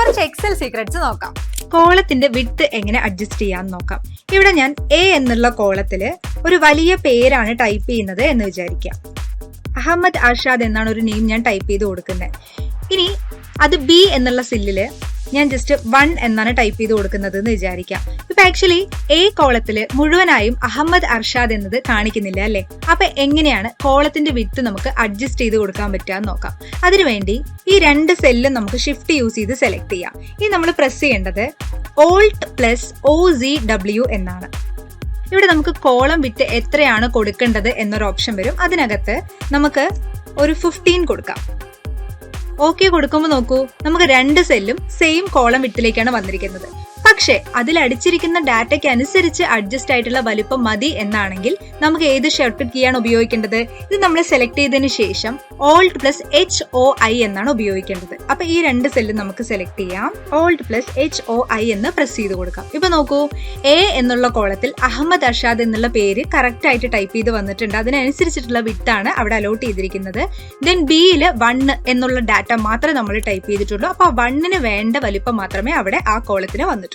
കുറച്ച് Excel secrets നോക്കാം. കോളത്തിന്റെ width എങ്ങനെ അഡ്ജസ്റ്റ് ചെയ്യാന്ന് നോക്കാം. ഇവിടെ ഞാൻ എ എന്നുള്ള കോളത്തില് ഒരു വലിയ പേരാണ് ടൈപ്പ് ചെയ്യുന്നത് എന്ന് വിചാരിക്കാം. അഹമ്മദ് അർഷാദ് എന്നാണ് ഒരു നെയിം ഞാൻ ടൈപ്പ് ചെയ്ത് കൊടുക്കുന്നത്. ഇനി അത് ബി എന്നുള്ള സെല്ലില് ഞാൻ ജസ്റ്റ് 1 എന്നാണ് ടൈപ്പ് ചെയ്ത് കൊടുക്കുന്നത് എന്ന് വിചാരിക്കാം. ഇപ്പൊ ആക്ച്വലി എ കോളത്തില് മുഴുവനായും അഹമ്മദ് അർഷാദ് എന്നത് കാണിക്കുന്നില്ല അല്ലെ. അപ്പൊ എങ്ങനെയാണ് കോളത്തിന്റെ വിഡ്ത്ത് നമുക്ക് അഡ്ജസ്റ്റ് ചെയ്ത് കൊടുക്കാൻ പറ്റുക നോക്കാം. അതിനുവേണ്ടി ഈ 2 സെല്ലും നമുക്ക് ഷിഫ്റ്റ് യൂസ് ചെയ്ത് സെലക്ട് ചെയ്യാം. ഇനി നമ്മൾ പ്രസ് ചെയ്യേണ്ടത് Alt+OZW എന്നാണ്. ഇവിടെ നമുക്ക് കോളം വിട്ട് എത്രയാണ് കൊടുക്കേണ്ടത് എന്നൊരു ഓപ്ഷൻ വരും. അതിനകത്ത് നമുക്ക് ഒരു 15 കൊടുക്കാം. ഓക്കെ കൊടുക്കുമ്പോൾ നോക്കൂ, നമുക്ക് 2 സെല്ലും സെയിം കോളം വിട്ടിലേക്കാണ് വന്നിരിക്കുന്നത്. പക്ഷെ അതിൽ അടിച്ചിരിക്കുന്ന ഡാറ്റയ്ക്ക് അനുസരിച്ച് അഡ്ജസ്റ്റ് ആയിട്ടുള്ള വലിപ്പം മതി എന്നാണെങ്കിൽ നമുക്ക് ഏത് ഷോർട്ട്കട്ട് കീ ആണ് ഉപയോഗിക്കേണ്ടത്? ഇത് നമ്മൾ സെലക്ട് ചെയ്തതിനു ശേഷം Alt+HOI എന്നാണ് ഉപയോഗിക്കേണ്ടത്. അപ്പൊ ഈ 2 സെല്ലും നമുക്ക് സെലക്ട് ചെയ്യാം. Alt+HOI എന്ന് പ്രസ് ചെയ്ത് കൊടുക്കാം. ഇപ്പൊ നോക്കൂ, എ എന്നുള്ള കോളത്തിൽ അഹമ്മദ് അർഷാദ് എന്നുള്ള പേര് കറക്റ്റ് ആയിട്ട് ടൈപ്പ് ചെയ്ത് വന്നിട്ടുണ്ട്. അതിനനുസരിച്ചിട്ടുള്ള വിട്ടാണ് അവിടെ അലോട്ട് ചെയ്തിരിക്കുന്നത്. ദെൻ ബിയില് 1 എന്നുള്ള ഡാറ്റ മാത്രമേ നമ്മൾ ടൈപ്പ് ചെയ്തിട്ടുള്ളൂ. അപ്പൊ 1ന് വേണ്ട വലിപ്പം മാത്രമേ അവിടെ ആ കോളത്തിന് വന്നിട്ടുള്ളൂ.